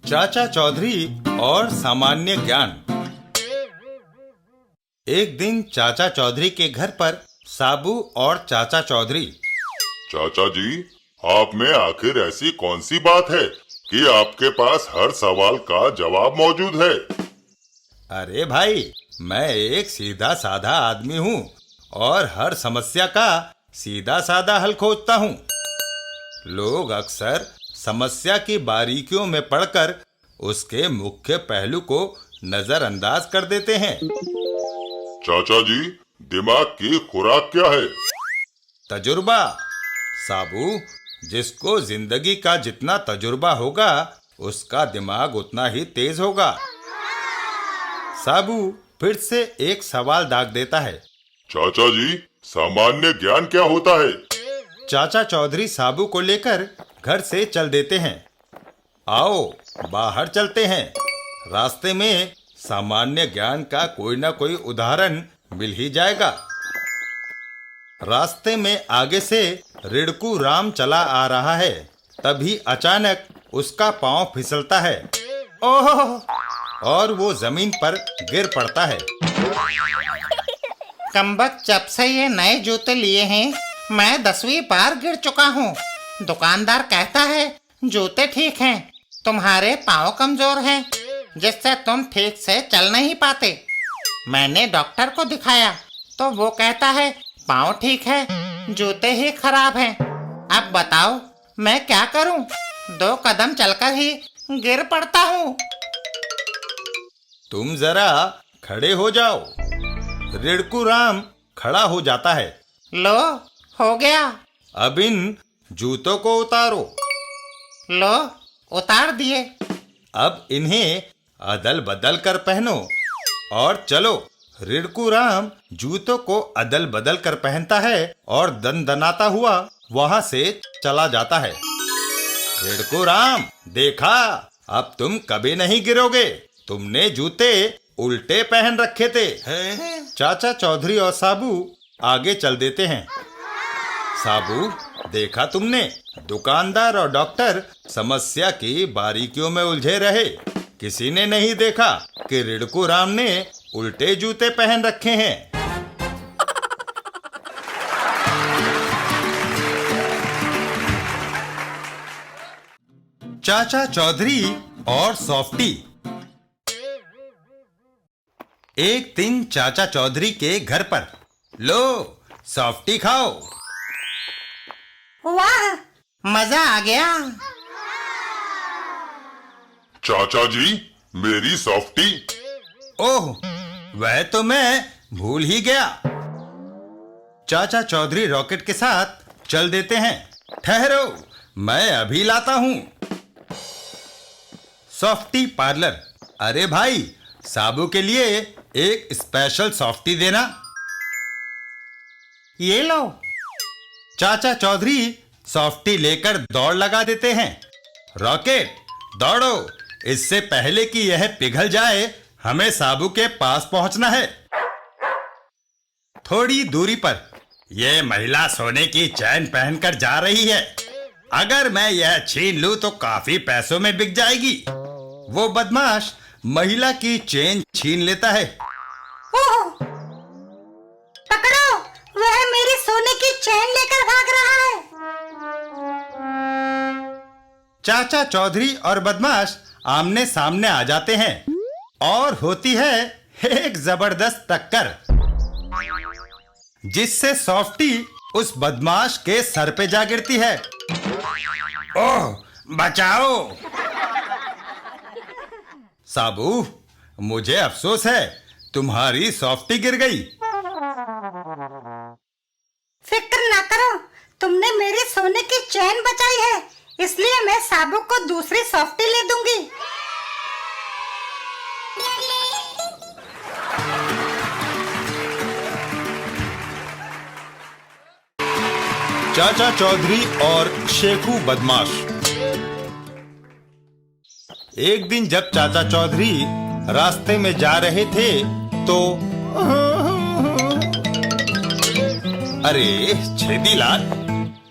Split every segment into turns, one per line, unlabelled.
चाचा चौधरी और सामान्य ज्ञान। एक दिन चाचा चौधरी के घर पर साबू और चाचा चौधरी।
चाचा जी, आप में आखिर ऐसी कौन सी बात है कि आपके पास हर सवाल का जवाब मौजूद है?
अरे भाई, मैं एक सीधा साधा आदमी हूँ और हर समस्या का सीधा साधा हल खोजता हूँ। लोग अक्सर समस्या की बारीकियों में पड़कर उसके मुख्य पहलू को नजरअंदाज कर देते हैं।
चाचा जी, दिमाग की खुराक क्या है?
तजुर्बा। साबू, जिसको जिंदगी का जितना तजुर्बा होगा उसका दिमाग उतना ही तेज होगा। साबू फिर से एक सवाल दाग देता है।
चाचा जी, सामान्य ज्ञान क्या होता है?
चाचा चौधरी साबू को लेकर घर से चल देते हैं। आओ बाहर चलते हैं। रास्ते में सामान्य ज्ञान का कोई ना कोई उदाहरण मिल ही जाएगा। रास्ते में आगे से रिड़कू राम चला आ रहा है। तभी अचानक उसका पांव फिसलता है। ओह! और वो जमीन पर गिर पड़ता है।
कमबख्त, जब से ये नए जूते लिए हैं मैं 10वीं बार गिर चुका हूँ। दुकानदार कहता है जूते ठीक हैं, तुम्हारे पाँव कमजोर हैं जिससे तुम ठीक से चल नहीं पाते। मैंने डॉक्टर को दिखाया तो वो कहता है पाँव ठीक है, जूते ही खराब हैं। अब बताओ मैं क्या करूं? 2 कदम चलकर ही गिर पड़ता हूँ।
तुम जरा खड़े हो जाओ। रिड़कू राम खड़ा हो जाता है।
लो, हो गया।
अब इन जूतों को उतारो।
लो, उतार दिए।
अब इन्हें अदल बदल कर पहनो और चलो। रिड़कू राम जूतों को अदल बदल कर पहनता है और दनदनाता हुआ वहां से चला जाता है। रिड़कू राम, देखा, अब तुम कभी नहीं गिरोगे। तुमने जूते उल्टे पहन रखे थे। चाचा चौधरी और साबू आगे चल देते हैं। साबू, देखा तुमने, दुकानदार और डॉक्टर समस्या की बारीकियों में उलझे रहे। किसी ने नहीं देखा कि रिड़कू राम ने उल्टे जूते पहन रखे हैं। चाचा चौधरी और सॉफ्टी। एक दिन चाचा चौधरी के घर पर। लो, सॉफ्टी खाओ।
वाह, मजा आ गया।
चाचा जी, मेरी सॉफ्टी।
ओह, वह तो मैं भूल ही गया। चाचा चौधरी रॉकेट के साथ चल देते हैं। ठहरो, मैं अभी लाता हूं। Softy parlour. अरे भाई, साबू के लिए एक स्पेशल सॉफ्टी देना।
ये लो।
चाचा चौधरी सॉफ्टी लेकर दौड़ लगा देते हैं। रॉकेट, दौड़ो, इससे पहले कि यह पिघल जाए हमें साबू के पास पहुंचना है। थोड़ी दूरी पर यह महिला सोने की चैन पहनकर जा रही है। अगर मैं यह छीन लूं तो काफी पैसों में बिक जाएगी। वो बदमाश महिला की चेन छीन लेता है।
ओह! पकड़ो, वह मेरी सोने की चैन लेकर भाग रहा है।
चाचा चौधरी और बदमाश आमने सामने आ जाते हैं और होती है एक जबरदस्त टक्कर, जिससे सॉफ्टी उस बदमाश के सर पे जा गिरती है। ओह, बचाओ! साबू, मुझे अफसोस है, तुम्हारी सॉफ्टी गिर गई।
फिक्र ना करो, तुमने मेरी सोने की चैन बचाई है, इसलिए मैं साबू को दूसरी सॉफ्टी ले दूंगी।
चाचा चौधरी और शेखू बदमाश। एक दिन जब चाचा चौधरी रास्ते में जा रहे थे तो अरे छेदीलाल,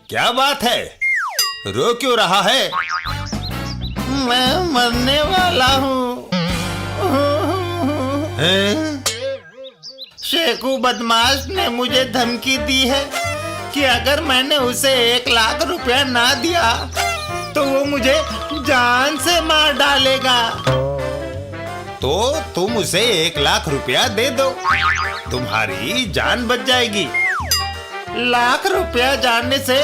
क्या बात है? रो क्यों रहा है?
मैं मरने वाला हूँ। शेखू बदमाश ने मुझे धमकी दी है कि अगर मैंने उसे 1 लाख रुपया ना दिया तो वो मुझे जान से मार डालेगा।
तो तुम उसे 1 लाख रुपया दे दो, तुम्हारी जान बच जाएगी।
1 लाख रुपया जाने से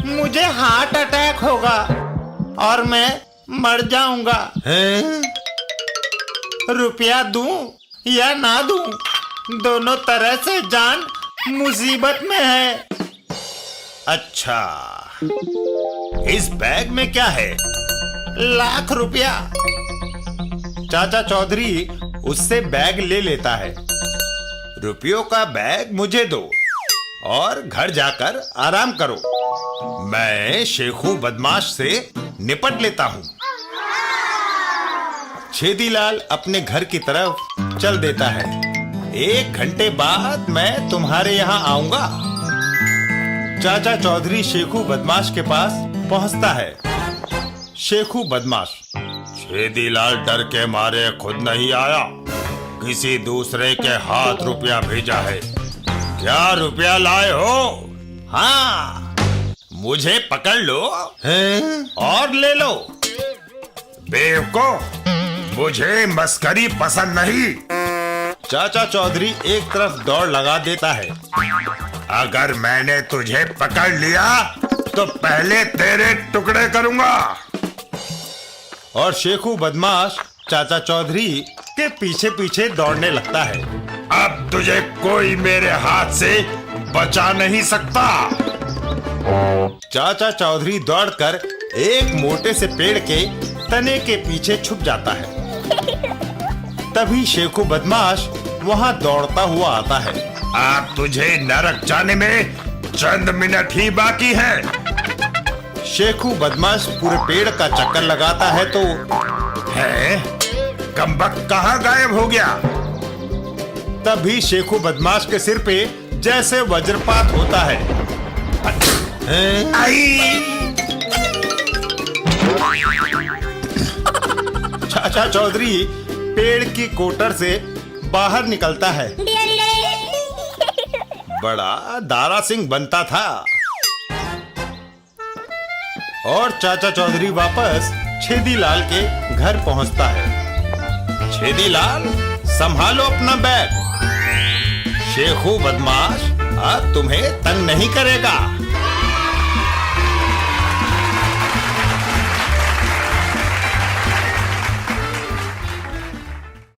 मुझे हार्ट अटैक होगा और मैं मर जाऊंगा। रुपया दूं या ना दूं, दोनों तरह से जान मुसीबत में है।
अच्छा, इस बैग में क्या है?
1 लाख रुपया।
चाचा चौधरी उससे बैग ले लेता है। रुपयों का बैग मुझे दो और घर जाकर आराम करो। मैं शेखू बदमाश से निपट लेता हूँ। छेदीलाल अपने घर की तरफ चल देता है। 1 घंटे बाद मैं तुम्हारे यहाँ आऊंगा। चाचा चौधरी शेखू बदमाश के पास पहुंचता है। शेखू बदमाश: छेदीलाल डर के मारे खुद नहीं आया, किसी दूसरे के हाथ रुपया भेजा है। क्या रुपया लाए हो? हाँ, मुझे पकड़ लो और ले लो। बेवकूफ, मुझे मस्करी पसंद नहीं। चाचा चौधरी एक तरफ दौड़ लगा देता है। अगर मैंने तुझे पकड़ लिया तो पहले तेरे टुकड़े करूंगा। और शेखू बदमाश चाचा चौधरी के पीछे पीछे दौड़ने लगता है। अब तुझे कोई मेरे हाथ से बचा नहीं सकता। चाचा चौधरी दौड़कर एक मोटे से पेड़ के तने के पीछे छुप जाता है। तभी शेखू बदमाश वहां दौड़ता हुआ आता है। अब तुझे नरक जाने में चंद मिनट ही बाकी है। शेखू बदमाश पूरे पेड़ का चक्कर लगाता है तो है कमबख्त कहाँ गायब हो गया। तभी शेखू बदमाश के सिर पे जैसे वज्रपात होता है। चाचा चौधरी पेड़ की कोटर से बाहर निकलता है। बड़ा दारा सिंह बनता था। और चाचा चौधरी वापस छेदीलाल के घर पहुंचता है। छेदीलाल, संभालो अपना बैग। शेखू बदमाश अब तुम्हें तंग नहीं करेगा।